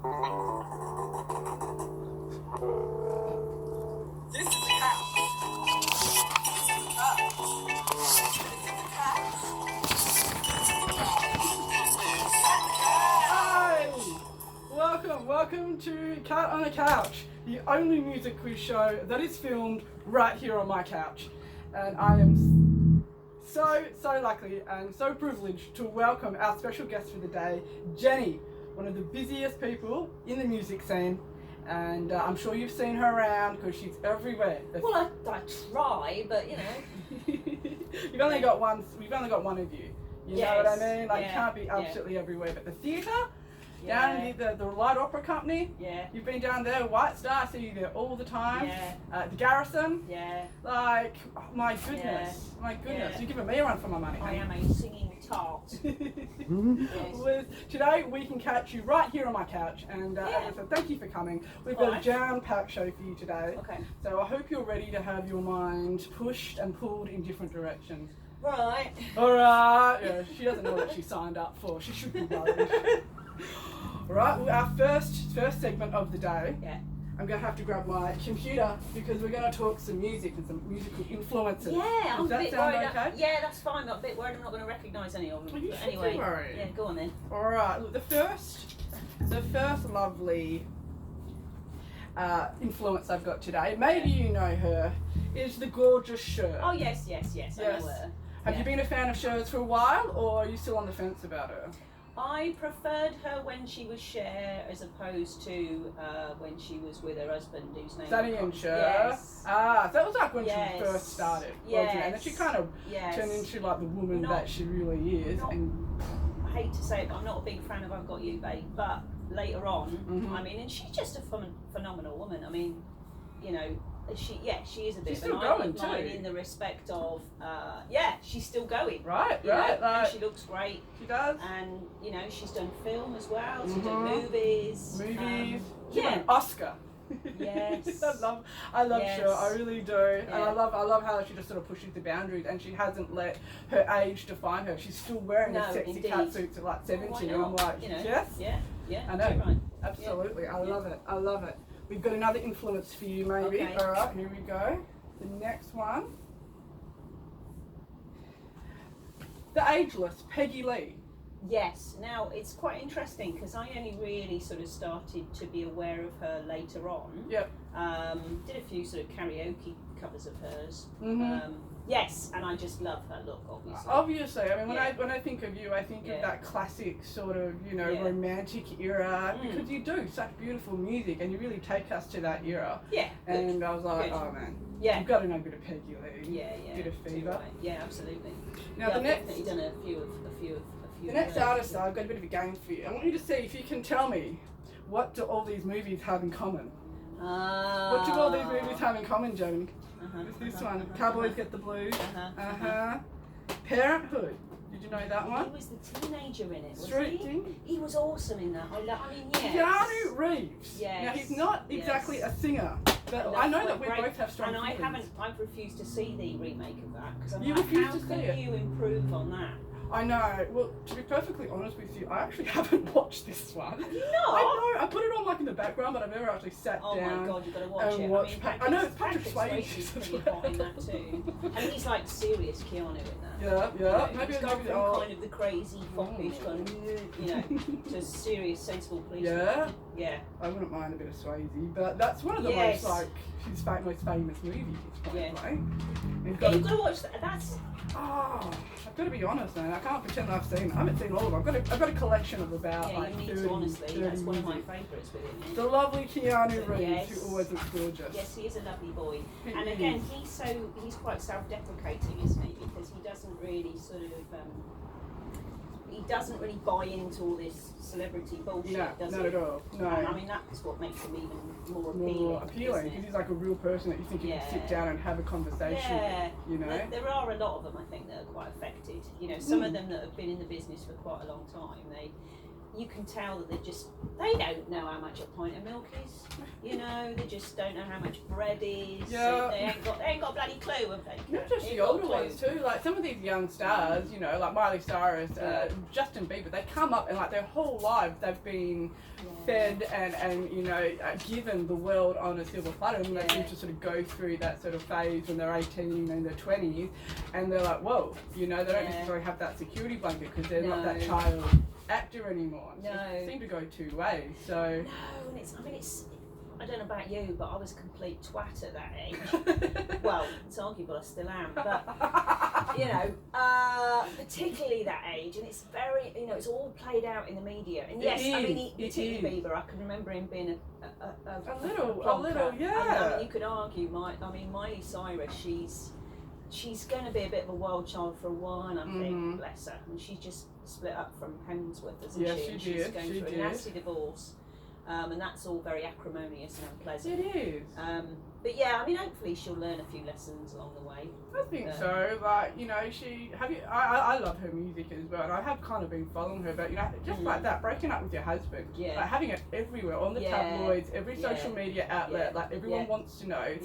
This is the cat. This is the cat. Hi! Welcome to Cat on the Couch, the only music quiz show that is filmed right here on my couch. And I am so lucky and so privileged to welcome our special guest for the day, Jenny, one of the busiest people in the music scene. And I'm sure you've seen her around because she's everywhere. Well, I try, but you know. We've only got one of you. You know what I mean? Like, you can't be absolutely everywhere. But the theatre, down in the Light Opera Company, you've been down there. White Star, I see you there all the time. The Garrison, like, oh, my goodness. You're giving me a run for my money. I am a singing tart. Today we can catch you right here on my couch, and so thank you for coming. We've got a jam-packed show for you today. Okay. So I hope you're ready to have your mind pushed and pulled in different directions. Right. Alright. Yeah, she doesn't know what she signed up for. She should be worried. Right, well, our first segment of the day. I'm going to have to grab my computer because we're going to talk some music and some musical influences. Yeah, I'm Does that a bit sound worried. okay? Yeah, that's fine. I'm a bit worried I'm not going to recognise any of them. Well, you But should anyway, be worried. yeah, go on then. Alright, look, the first lovely influence I've got today, maybe you know her, is the gorgeous Cher. Oh yes, I know her. Have you been a fan of Cher's for a while, or are you still on the fence about her? I preferred her when she was Cher as opposed to when she was with her husband, whose name Sonny and Cher. Yes. Ah, so that was like when she first started, wasn't it? And then she kind of Yes. turned into like the woman that she really is. I hate to say it, but I'm not a big fan of I've Got You, Babe. But later on, I mean, and she's just a phenomenal woman. I mean, you know, she is a bit she's of an still going idol of mine too. in the respect of, she's still going. Right. And she looks great. She does. And, you know, she's done film as well. She's done movies. She won an Oscar. Yes. I love Cher, I really do. And I love how she just sort of pushes the boundaries, and she hasn't let her age define her. She's still wearing a sexy catsuit at like 70, and I'm like, yes? Yeah, I know. Right. Absolutely. I love it. We've got another influence for you, maybe. Okay. Alright, here we go. The next one. The ageless Peggy Lee. Yes. Now, it's quite interesting because I only really sort of started to be aware of her later on. Yep. Did a few sort of karaoke covers of hers. Mm-hmm. Yes, and I just love her look, obviously. Obviously, I mean, when I think of you, I think of that classic sort of, you know, romantic era, because you do such beautiful music, and you really take us to that era. Yeah. And I was like, oh man, you've got to know a bit of Peggy Lee. Yeah. Bit of Fever. Right. Yeah, absolutely. Now I've definitely done a few. The next artist, I've got a bit of a game for you. I want you to see if you can tell me, what do all these movies have in common? What do all these movies have in common, Joan? This one, Cowboys Get the Blues. Parenthood. Did you know that one? He was the teenager in it, wasn't Street he? Thing. He was awesome in that. Keanu Reeves. Yes. Now he's not exactly a singer, but I know that we both have strong feelings. I've refused to see the remake of that because I'm You like, refuse how to see can it? you improve on that? I know. Well, to be perfectly honest with you, I actually haven't watched this one. Have you not? I know. I put it on like in the background, but I've never actually sat down. Oh my god, you've got to watch and it. watch I mean, it's Patrick Swayze. pretty hot in that too. And he's like serious Keanu in that. Yeah. You know, Maybe it's gone maybe from kind of the crazy, foppish kind of, you know, to serious, sensible policeman. Yeah. I wouldn't mind a bit of Swayze, but that's one of the most like his most famous movies. Probably. Yeah, you've got to watch that. That's. Oh, I've got to be honest, man. I can't pretend I've seen. I haven't seen all of them. I've got a collection of about like 30. Honestly, that's one of my movies. favourites with him. The lovely Keanu Reeves, who always looks gorgeous. Yes, he is a lovely boy. And again, he's quite self-deprecating, isn't he? Because he doesn't really sort of he doesn't really buy into all this celebrity bullshit, does he? Not at all. No. And I mean, that's what makes him even more appealing. Because he's like a real person that you think you can sit down and have a conversation with, you know? There are a lot of them, I think, that are quite affected. You know, some of them that have been in the business for quite a long time, you can tell that they don't know how much a pint of milk is. You know, they just don't know how much bread is. Yeah. They ain't got a bloody clue, have they? Not just the older ones too, like some of these young stars, you know, like Miley Cyrus, Justin Bieber, they come up and like their whole lives they've been fed and you know, given the world on a silver platter, and they seem to sort of go through that sort of phase when they're 18 and their 20s, and they're like, whoa, you know, they don't necessarily have that security blanket because they're not that child actor anymore. No. So it seemed to go two ways. So no, and it's I don't know about you, but I was a complete twat at that age. Well, it's arguable I still am, but you know, particularly that age, and it's very, you know, it's all played out in the media. And yes, I mean, particularly Bieber, I can remember him being a little, yeah. I mean, you could argue, Miley Cyrus, she's going to be a bit of a wild child for a while, I think, bless her. And she's just split up from Hemsworth, isn't she? And she's going through a nasty divorce. And that's all very acrimonious and unpleasant. It is. But yeah, I mean, hopefully she'll learn a few lessons along the way. I think so. Like, you know, I love her music as well, and I have kind of been following her. But you know, just like that, breaking up with your husband, like having it everywhere on the tabloids, every social media outlet, like everyone wants to know.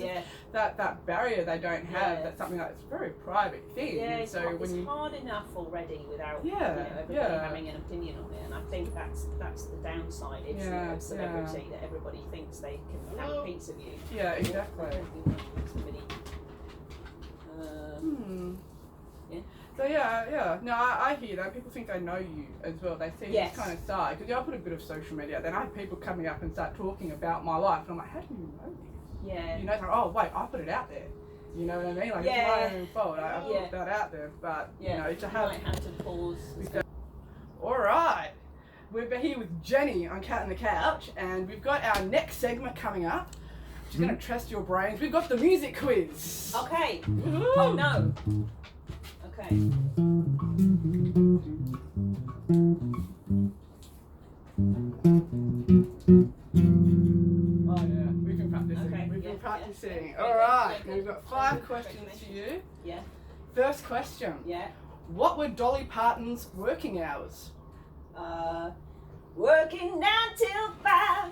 That barrier they don't have. That's something that's a very private thing. Yeah, it's, so it's hard enough already without you know, everybody having an opinion on it, and I think that's the downside. It's a celebrity that everybody thinks they can have a piece of you. Yeah, exactly. So no, I hear that. People think they know you as well. They see this kind of side, because I put a bit of social media, then I have people coming up and start talking about my life, and I'm like, how do you know this? Yeah. You know, it's like, oh wait, I put it out there. You know what I mean? Like, it's my own fault. I put that out there, but you know, to have. You might have to pause. All right. We're here with Jenny on Cat on the Couch, and we've got our next segment coming up. She's going to test your brains. We've got the music quiz. Okay. Oh no. Okay. Oh yeah, we've been practicing. Okay. We've been practicing. All right. We've got 5 questions for you. Yeah. First question. Yeah. What were Dolly Parton's working hours? Working 9 till 5.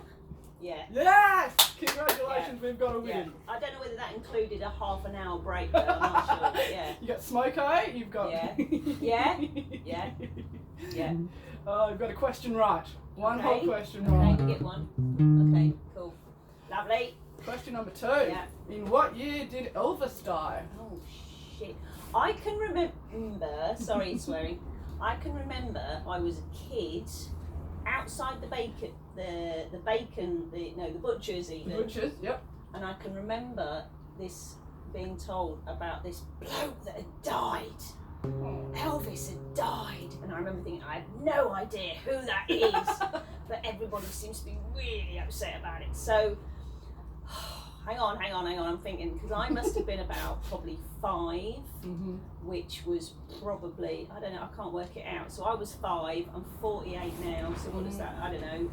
Yeah. Yes! Congratulations, we've got a win. Yeah. I don't know whether that included a half an hour break, but I'm not sure. Yeah. You got Smoko, you've got... Yeah. Oh, you've got a question right. One whole question right. right. Okay, you get one. Okay, cool. Lovely. Question number 2. Yeah. In what year did Elvis die? Oh, shit. I can remember, sorry swearing, I can remember I was a kid outside the butchers even. The butchers, yep. And I can remember this being told about this bloke that had died. Oh. Elvis had died. And I remember thinking, I have no idea who that is. But everybody seems to be really upset about it. So, hang on, I'm thinking, because I must have been about probably 5, which was probably, I don't know, I can't work it out. So I was 5, I'm 48 now, so what is that? I don't know.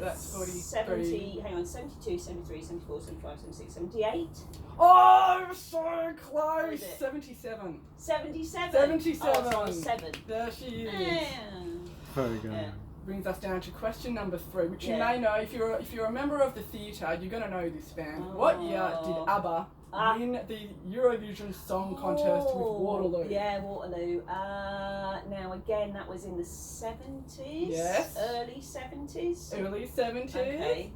That's 43. 70, hang on, 72, 73, 74, 75, 76, 78? Oh, so close! 77. 77? 77. Oh, so I was 7. There she is. Yeah. Very good. Yeah. Brings us down to question number 3, which you may know if you're a member of the theatre. You're gonna know this band. What year did ABBA win the Eurovision Song Contest with Waterloo? Yeah, Waterloo. Now again, that was in the 70s. Yes. Early 70s. Early 70s. Okay.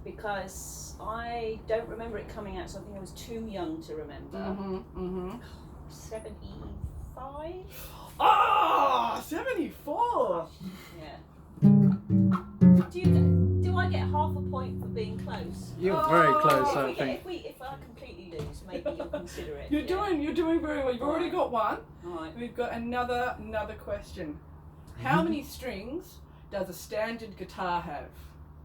Because I don't remember it coming out, so I think I was too young to remember. 75. Ah, 74. Yeah. Do I get half a point for being close? You're very close, I think. If I completely lose, maybe you'll consider it. You're doing very well. You've already got one. Alright. We've got another question. How many strings does a standard guitar have?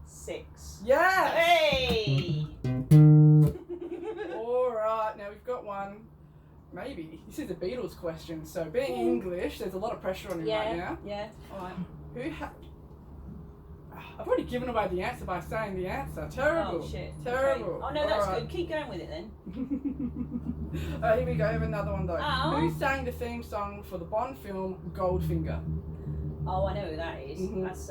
6. Yes. Hey. All right. Now we've got one. Maybe this is a Beatles question. So being English, there's a lot of pressure on you right now. Yeah. All right. I've already given away the answer by saying the answer. Terrible. Oh shit. Terrible. Okay. Oh no, that's good. Keep going with it then. Here we go. I have another one though. Oh. Who sang the theme song for the Bond film Goldfinger? Oh, I know who that is. Mhm. That's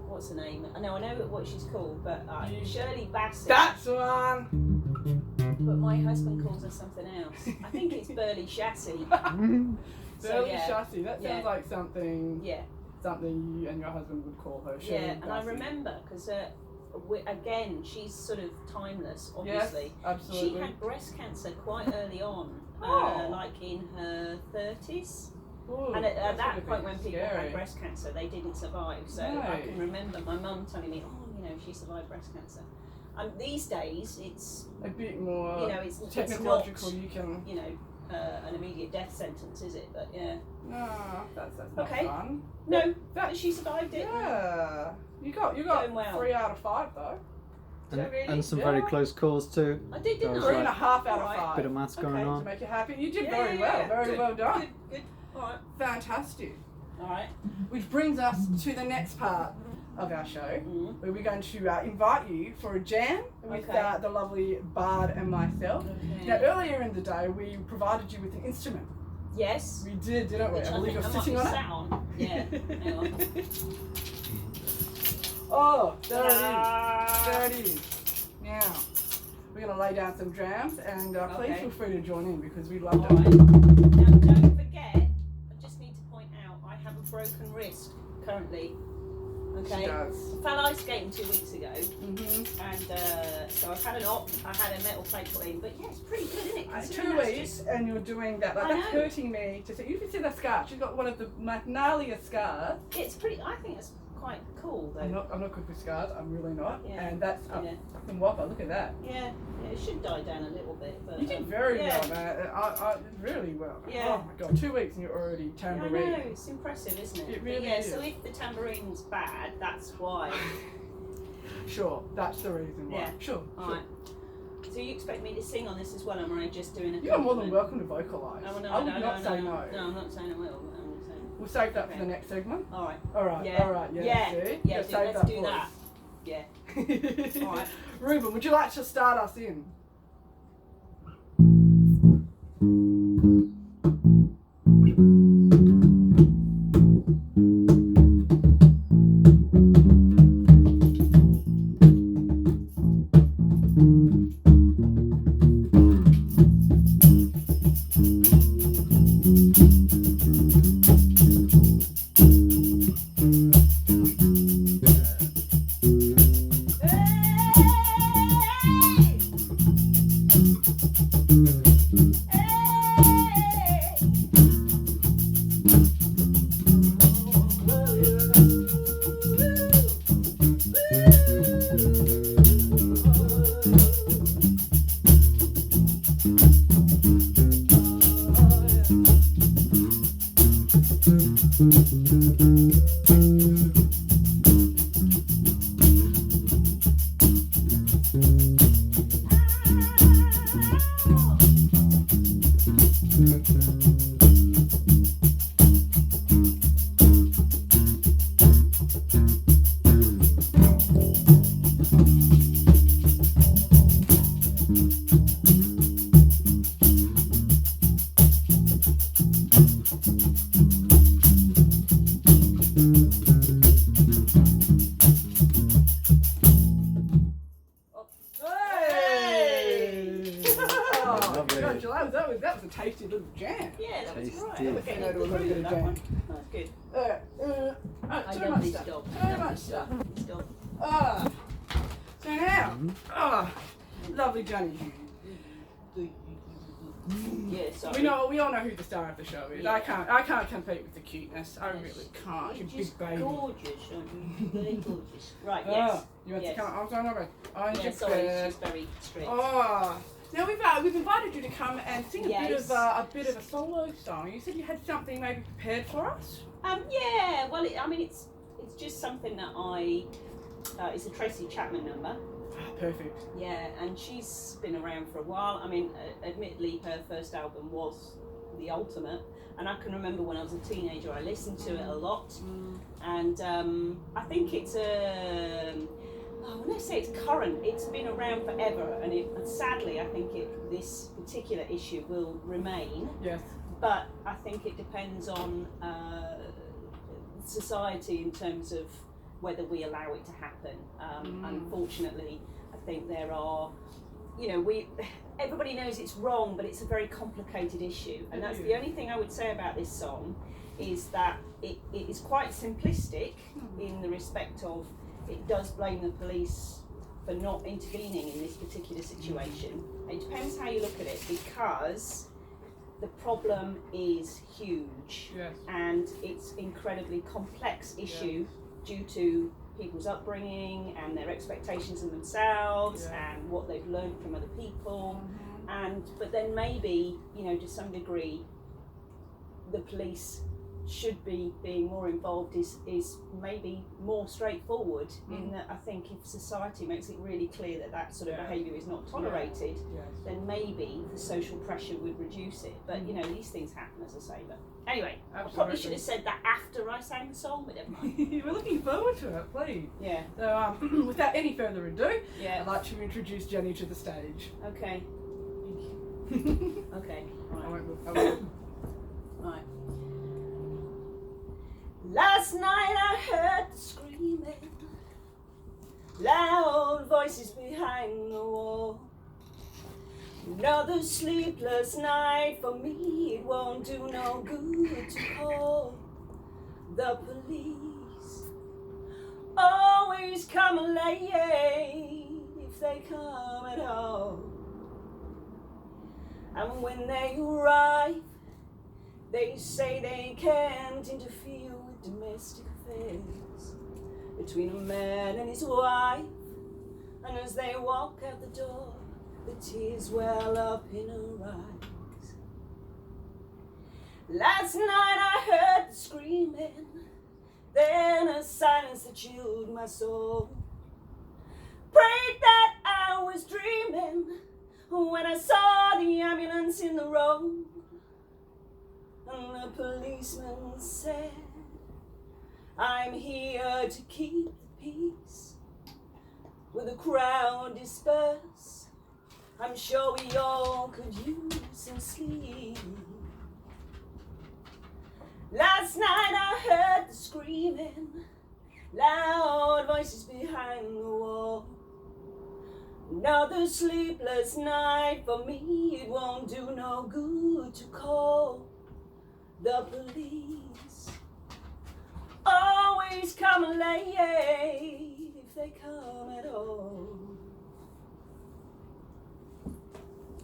what's her name? I know what she's called, but You- Shirley Bassey. That's one. But my husband calls her something else. I think it's Burley Chassis. Burley yeah. Chassis. That sounds Yeah. like something. Yeah. Something you and your husband would call her. Yeah, Shirley and I Bassey. remember because again, she's sort of timeless. Yes, Obviously, absolutely. she had breast cancer quite early on, Oh. like in her 30s. Ooh, And at that's that gonna point, be when people scary. had breast cancer, they didn't survive. So I Right. can remember my mum telling me, "Oh, you know, she survived breast cancer." These days, it's A bit more you know, it's technological. not, You can. you know, an immediate death sentence, is it? But yeah, No, that's not Okay. fun. no, That, she survived it. yeah. You got Going well. 3 out of 5 though. And, really? and some Yeah. very close calls too. I did, didn't That was I? 3.5 out of Alright. 5. Bit of maths going Okay. To on. make you happy. You did Yeah, very yeah, well. yeah. Very Good, well done. Good. All right. Fantastic. All right. Which brings us to the next part of our show, Mm. where we're going to invite you for a jam with Okay. the lovely Bard and myself. Now, Okay. earlier in the day, we provided you with an instrument. Yes. We did, didn't we? Which I I believe think you're I might sitting be on it. sat on. Yeah. Hang on. Oh, there it is. Ta-da! There it is. Now, we're going to lay down some drams, and please Okay. feel free to join in because we All love right. it. Now, don't forget. I just need to point out I have a broken wrist currently. She Okay. does. I fell ice skating 2 weeks ago, Mm-hmm. and so I've had an op. I had a metal plate put in, but yeah, it's pretty good, isn't it? Considering 2 that's weeks, just- and you're doing that. Like, I that's know. hurting me to see. You can see the scar. She's got one of the gnarliest scars. It's pretty. I think it's quite cool though. I'm not good with scars. I'm really not. Yeah. And that's a Yeah. fucking whopper. Look at that. Yeah, it should die down a little bit, but You did very yeah. well, man. I really well. Yeah. Oh my god, 2 weeks and you're already Yeah, I know, tambourine. it's impressive, isn't it? It But really yeah, is. so if the tambourine's bad, that's why. Sure, that's the reason why. Yeah. Sure. Alright. So you expect me to sing on this as well, or am I just doing a You're more than compliment? welcome to vocalise. Oh, no, I would no, not say no. No, I'm not saying I will. I'm saying. We'll save that for Okay. the next segment. Alright. Alright, Yeah. alright, yeah. Yeah. See? Yeah, Just do- save let's that do for that. us. Yeah. Alright. Ruben, would you like to start us in? Hey! Oh, Lovely. congratulations. That was a tasty little jam. Yeah, that was Tasty. right. Yeah, We're getting do a little through bit of that jam. one. That's good. I Too love much this stuff. dog. Too much stuff. This dog. So now, lovely Johnny. Yeah, sorry. We all know who the star of the show is. Yeah. I can't compete with the cuteness. I really can't. You're She's just big baby. gorgeous, aren't you? Very gorgeous. Right, Oh, yes. you want Yes. to come? I'm sorry, Yeah, just sorry, she's very strict. Oh, now we've invited you to come and sing a Yes. bit of a solo song. You said you had something maybe prepared for us. Yeah, well, it's just something that it's a Tracy Chapman number. Perfect. Yeah, and she's been around for a while. I mean, admittedly, her first album was the ultimate, and I can remember when I was a teenager, I listened to it a lot, and I think it's when I say it's current, it's been around forever, and sadly, I think this particular issue will remain. Yes. But I think it depends on society in terms of whether we allow it to happen. Unfortunately, I think there are, everybody knows it's wrong, but it's a very complicated issue, and that's the only thing I would say about this song, is that it is quite simplistic in the respect of it does blame the police for not intervening in this particular situation. It depends how you look at it, because the problem is huge, and it's incredibly complex issue due to people's upbringing and their expectations of themselves and what they've learned from other people. But then maybe, to some degree, the police should be being more involved is maybe more straightforward, in that I think if society makes it really clear that sort of behaviour is not tolerated, then maybe the social pressure would reduce it. But these things happen, as I say. But anyway, I probably should have said that after I sang the song, but never mind. We're looking forward to it, please. Yeah. So without any further ado, Yeah. I'd like to introduce Jenny to the stage. Okay. Okay. I Right. won't. Right. Last night I heard the screaming, loud voices behind the wall. Another sleepless night for me, it won't do no good to call the police. Always come late if they come at all. And when they arrive, they say they can't interfere with domestic affairs between a man and his wife. And as they walk out the door, the tears well up in her eyes. Last night I heard the screaming, then a silence that chilled my soul. Prayed that I was dreaming when I saw the ambulance in the road. And the policeman said, I'm here to keep the peace. Will the crowd disperse? I'm sure we all could use some sleep. Last night I heard the screaming, loud voices behind the wall. Another sleepless night for me, it won't do no good to call the police. Always come late if they come at all.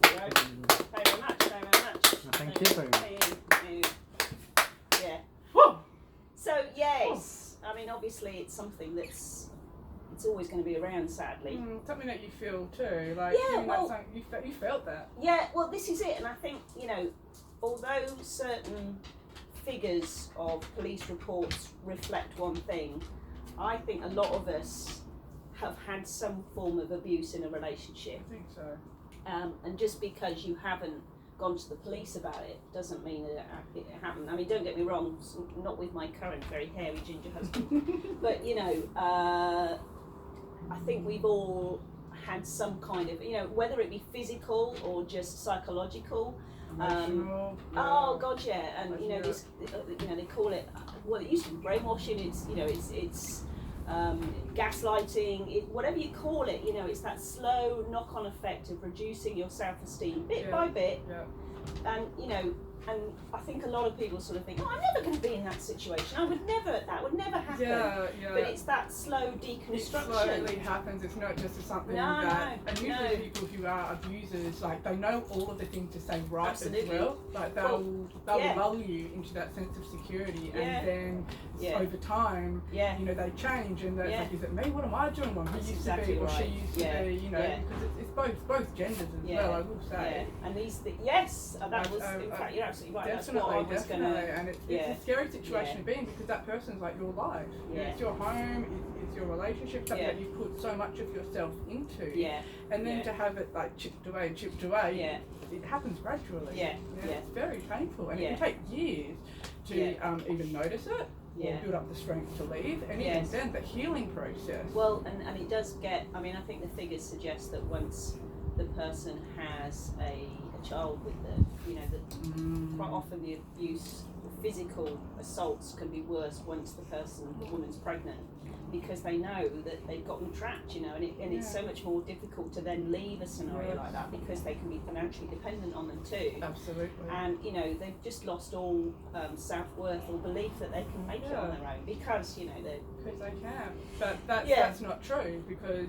Right. Thank you very much. Thank you very much. Thank you very much. Yeah. Woo! So yes, I mean obviously it's something it's always going to be around, sadly. Something that you feel too, like you felt that. Yeah, well this is it, and I think although certain figures of police reports reflect one thing, I think a lot of us have had some form of abuse in a relationship. I think so. And just because you haven't gone to the police about it doesn't mean that it happened. I mean, don't get me wrong, not with my current very hairy ginger husband, but I think we've all had some kind of, whether it be physical or just psychological. Emotional. Oh God, yeah, and this, they call it. Well, it used to be brainwashing. It's gaslighting. Whatever you call it, it's that slow knock-on effect of reducing your self-esteem bit by bit. Yeah. And I think a lot of people sort of think, I'm never going to be in that situation. That would never happen. Yeah. But it's that slow deconstruction. It slowly happens. It's not just something and usually people who are abusers, like they know all of the things to say right Absolutely. as well. Like they'll lull you into that sense of security, and then over time, they change, and it's like, is it me? What am I doing wrong? Who used exactly to be, or right. she used to be? Because it's both genders as well. I will say. Yeah. And that was in fact you're absolutely right. That's what I was and it's a scary situation to be in, because that person's like your life. It's your home. It's your relationship. Something that you put so much of yourself into. And then to have it like chipped away, it happens gradually. It's very painful, and it can take years to even notice it. Or build up the strength to leave, and even then the healing process. Well, and it does get, I mean, I think the figures suggest that once the person has a child with quite often the abuse, the physical assaults can be worse once the woman's pregnant, because they know that they've got them trapped, and it's so much more difficult to then leave a scenario like that, because they can be financially dependent on them too. Absolutely. And they've just lost all self-worth or belief that they can make it on their own, because they're... Because they can. But that's not true, because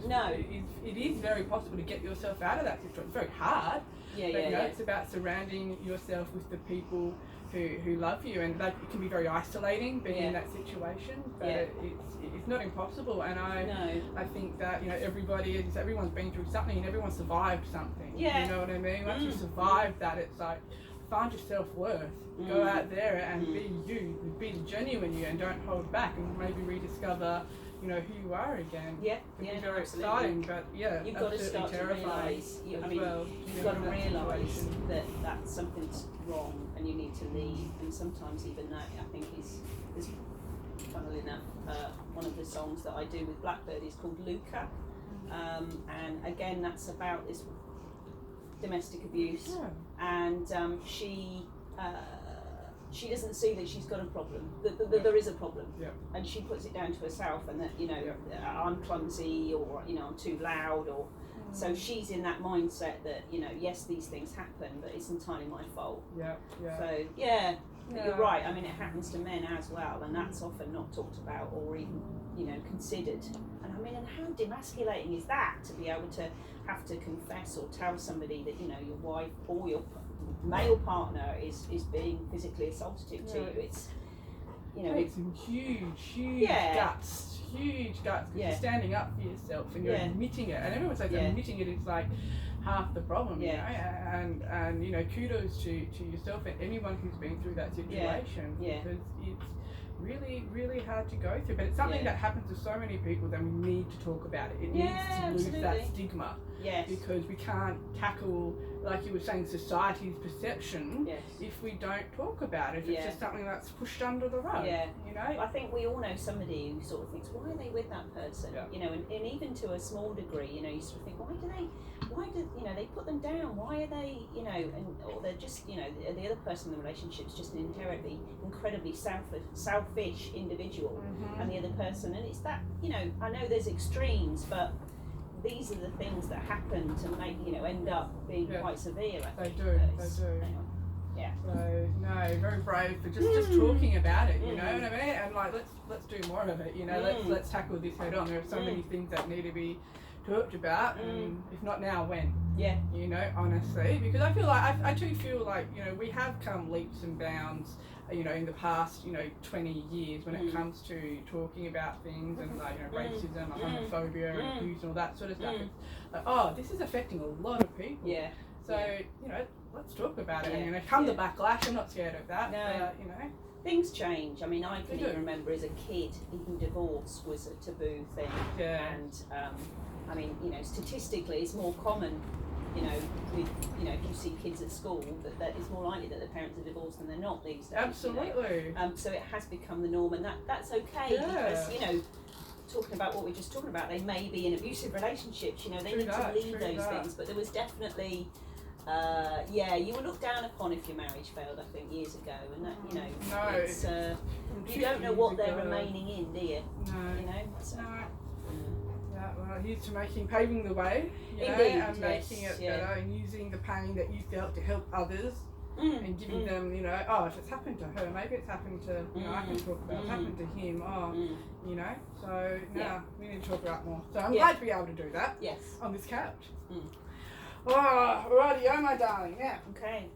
it is very possible to get yourself out of that situation. It's very hard. It's about surrounding yourself with the people who love you, and that it can be very isolating being in that situation, but it's not impossible. And I think that everyone's been through something, and everyone survived something. You know what I mean? Once you survive that, it's like, find your self-worth, go out there and be you, be genuine you, and don't hold back, and maybe rediscover who you are again. It can be very exciting, but you've got to start to realise. You've got to realise that something's wrong, and you need to leave. And sometimes even that, I think, is funnily enough, one of the songs that I do with Blackbird is called Luca, and again that's about this domestic abuse, and she doesn't see that she's got a problem, that there is a problem, and she puts it down to herself, and that I'm clumsy, or I'm too loud, or so she's in that mindset that yes, these things happen, but it's entirely my fault. So but you're right. I mean, it happens to men as well, and that's often not talked about or even considered. And I mean, and how demasculating is that, to be able to have to confess or tell somebody that your wife or your male partner is being physically assaulted to you? It's takes some huge guts, because you're standing up for yourself and you're admitting it, and everyone says admitting it is like half the problem, and kudos to yourself and anyone who's been through that situation, because it's really hard to go through, but it's something that happens to so many people that we need to talk about it. It needs to lose that stigma, because we can't tackle, like you were saying, society's perception if we don't talk about it. It's just something that's pushed under the rug. I think we all know somebody who sort of thinks, why are they with that person? And even to a small degree, you sort of think, why do they put them down? Why are they, or they're just, the other person in the relationship's just an incredibly selfish individual, and the other person, and it's that, I know there's extremes, but these are the things that happen to make, end up being quite severe. They do. Anyway. So no, very brave for just talking about it. You know what I mean? And like, let's do more of it. Let's tackle this head on. There are so many things that need to be talked about, and if not now, when? Honestly, because I feel like I do feel like we have come leaps and bounds, in the past 20 years when it comes to talking about things, and like racism, homophobia, and abuse, and all that sort of stuff. It's like, this is affecting a lot of people. So let's talk about it. And come the backlash, I'm not scared of that. No. But, things change. I mean, I can even remember as a kid, even divorce was a taboo thing. And I mean, statistically, it's more common. With if you see kids at school, that it's more likely that their parents are divorced than they're not these days. Absolutely. So it has become the norm, and that's okay, because talking about what we're just talking about, they may be in abusive relationships. They need to leave those things. But there was definitely, you were looked down upon if your marriage failed. I think years ago, and that it's you don't know what they're remaining in, do you? No. Well, here's to paving the way, and making it better, and using the pain that you felt to help others, and giving them, if it's happened to her, maybe it's happened to, I can talk about it's happened to him, so we need to talk about more. So I'm glad to be able to do that on this couch. Alrighty, my darling, now. Okay.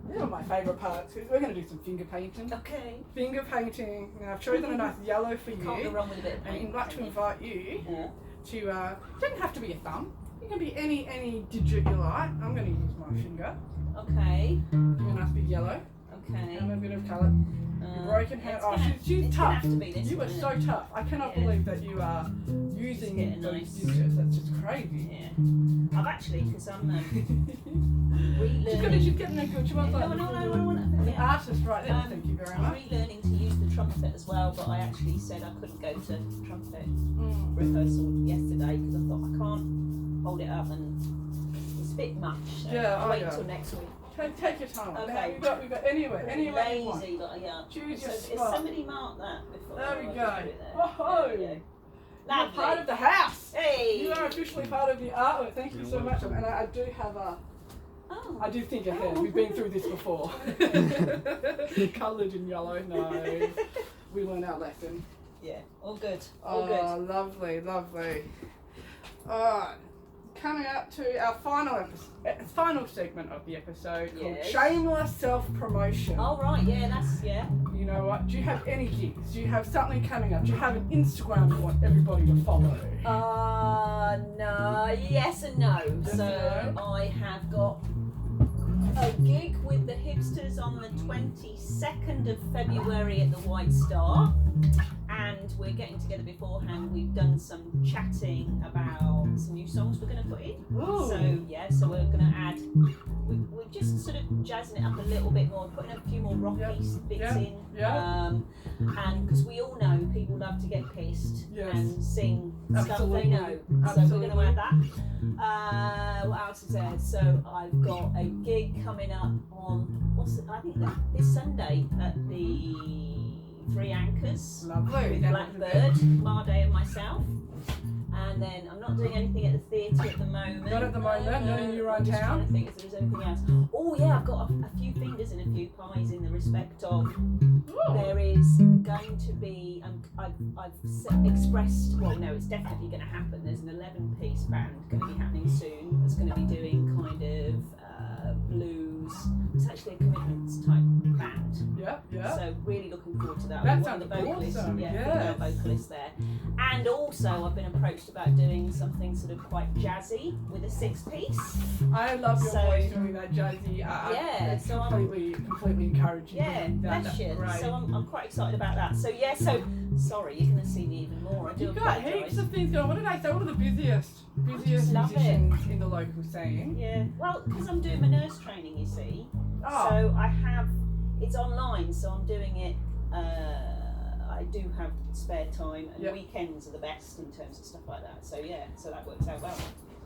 These are my favourite parts, because we're going to do some finger painting. Okay. Finger painting. Now I've chosen a nice yellow for you. Can't go wrong with a bit of paint. And I'd like to invite you to, it doesn't have to be a thumb. It can be any digit you like. I'm going to use my finger. Okay. Give a nice big yellow. Okay. And a bit of colour. Your broken hand. She's tough. You are so tough. I cannot believe that you are using those digits. That's just crazy. Yeah. I've actually, because I'm relearning. She's getting a good. She wants No, I want an artist right there. Thank you very much. I'm relearning to use the trumpet as well, but I actually said I couldn't go to trumpet rehearsal yesterday because I thought I can't hold it up and it's a bit much. So I'll wait until next week. Take your time. Okay. Now we've got anywhere you want. Lazy, but yeah. Choose So your if spot. somebody marked that before, There we I'll go. just put it there. Oh, There we go. you're Lovely. part of the house. Hey. You are officially part of the artwork. Thank you so much. And I do have a. Oh. I do think ahead. We've been through this before. Coloured in yellow. No. We learned our lesson. Yeah. All good. All good. Oh, lovely. Alright. Coming up to our final segment of the episode called Yes. Shameless Self-Promotion. All right. Yeah. That's yeah. You know what? Do you have any gigs? Do you have something coming up? Do you have an Instagram you want everybody to follow? No. Yes and no. Yes So and I have got a gig with the Hipsters on the 22nd of February at the White Star, and we're getting together beforehand. We've done some chatting about some new songs we're going to put in. Ooh. So we're going to add. We're just sort of jazzing it up a little bit more, putting a few more rocky bits in. And because we all know people love to get pissed and sing stuff they know. So we're going to add that. What else is there? So I've got a gig coming up on, I think this Sunday at the Three Anchors. Lovely. With Blackbird, Marde and myself. And then I'm not doing anything at the theatre at the moment. Not at the moment, not in your own I'm just town. trying to think if there's anything else. Oh yeah, I've got a few fingers in a few pies in the respect of there is going to be, I've expressed, well no, it's definitely going to happen. There's an 11-piece band going to be happening soon that's going to be doing kind of blues. It's actually a commitments type band. Yeah. So really looking forward to that. That One of the sounds vocalists, awesome, female vocalist there. And also I've been approached about doing something sort of quite jazzy with a 6-piece. I love your voice doing that jazzy. It's so completely encouraging. Yeah, bless you. Great. So I'm quite excited about that. So yeah, sorry, you're going to see me even more. I do You've got apologise. heaps of things going. What did I say? One of the busiest love musicians in the local scene. Yeah, well, because I'm doing my nurse training, you see. Oh. So it's online, so I'm doing it. I do have spare time, and weekends are the best in terms of stuff like that. So yeah, so that works out well.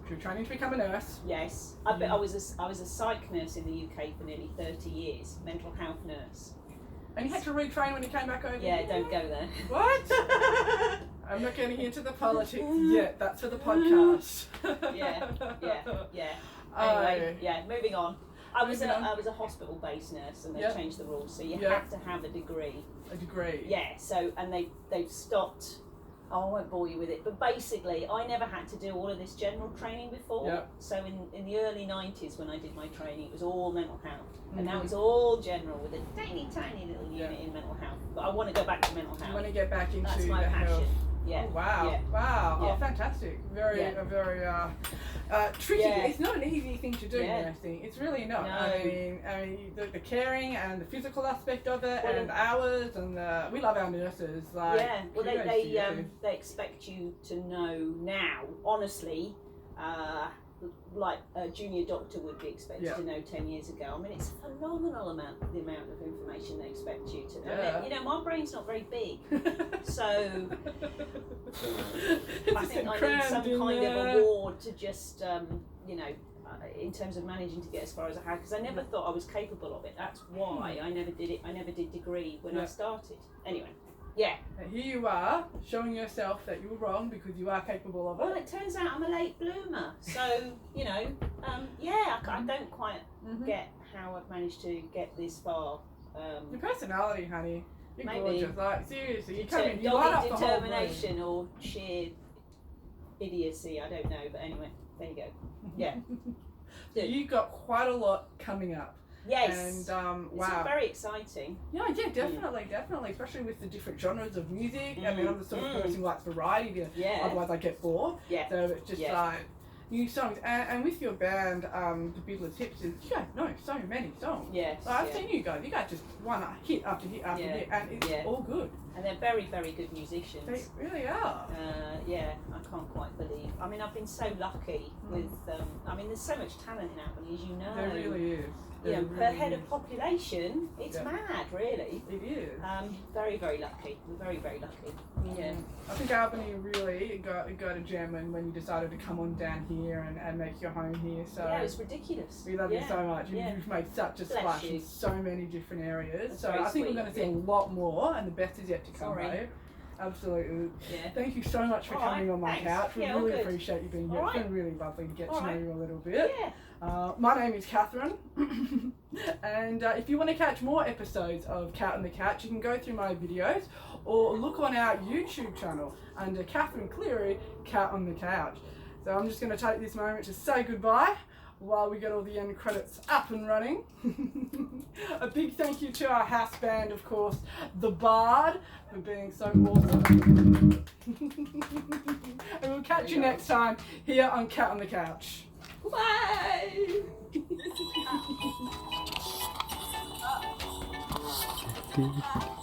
You're training to become a nurse. Yes, I was a psych nurse in the UK for nearly 30 years, mental health nurse. And you had to retrain when you came back over Yeah, here? don't go there. What? I'm not getting into the politics yet. That's for the podcast. Yeah. Oh. Anyway, moving on. I was a hospital-based nurse, and they changed the rules, so you have to have a degree. A degree. Yeah. So, and they've stopped. Oh, I won't bore you with it, but basically, I never had to do all of this general training before. Yep. So in the early 90s, when I did my training, it was all mental health, and now it's all general with a tiny little unit in mental health. But I want to go back to mental health. You want to get back into That's my the passion. health. Yeah. Oh, wow. Yeah. Wow. Yeah. Oh, fantastic. Very tricky. Yeah. It's not an easy thing to do, Yeah. nursing. It's really not. No. I mean the caring and the physical aspect of it, Well, and hours, and we love our nurses. Like, Yeah, well, kudos to they you. they expect you to know now, honestly, like a junior doctor would be expected to know 10 years ago. I mean, it's a phenomenal the amount of information they expect you to know. Yeah. You know, my brain's not very big, so I think I need some kind of award to just, in terms of managing to get as far as I had, because I never thought I was capable of it. That's why I never did it. I never did degree when I started. Anyway. Yeah. And here you are, showing yourself that you were wrong because you are capable of it. Well, it turns out I'm a late bloomer, so I don't quite get how I've managed to get this far. Your personality, honey. You're Maybe. gorgeous. Like, seriously, you come in, you light up Dogged the whole room. determination or sheer idiocy, I don't know, but anyway, there you go. Yeah. So you've got quite a lot coming up. Yes. And It's wow. very exciting. Yeah, definitely, especially with the different genres of music. I mean, I'm the sort of person who likes variety. Otherwise, I get bored. Yeah. So it's just like new songs, and with your band, the Beatles Hipsters, you guys know so many songs. Yes. Like, I've seen you guys just one hit after hit after hit, and it's all good. And they're very, very good musicians. They really are. I can't quite believe I mean, I've been so lucky with. I mean, there's so much talent in Albany, as you know. There really is. You know, There per really head is. of population, it's Yeah. mad, really. It is. Very, very lucky. We're very, very lucky. Yeah. I think Albany really got a gem when you decided to come on down here and make your home here. So Yeah, it's ridiculous. we love you so much. Yeah. You've made such a Bless splash you. in so many different areas. That's so very I think sweet. we're going to see a lot more, and the best is yet to come, Sorry. babe. Absolutely. Yeah. Thank you so much for All right, coming on my thanks. couch. We Yeah, all really good. appreciate you being here. All It's right. been really lovely to get All to know right. you a little bit. Yeah. My name is Catherine, and if you want to catch more episodes of Cat on the Couch, you can go through my videos or look on our YouTube channel under Catherine Cleary, Cat on the Couch. So I'm just going to take this moment to say goodbye while we get all the end credits up and running. A big thank you to our house band, of course, The Bard, for being so awesome. And we'll catch you next time here on Cat on the Couch. Bye. Okay.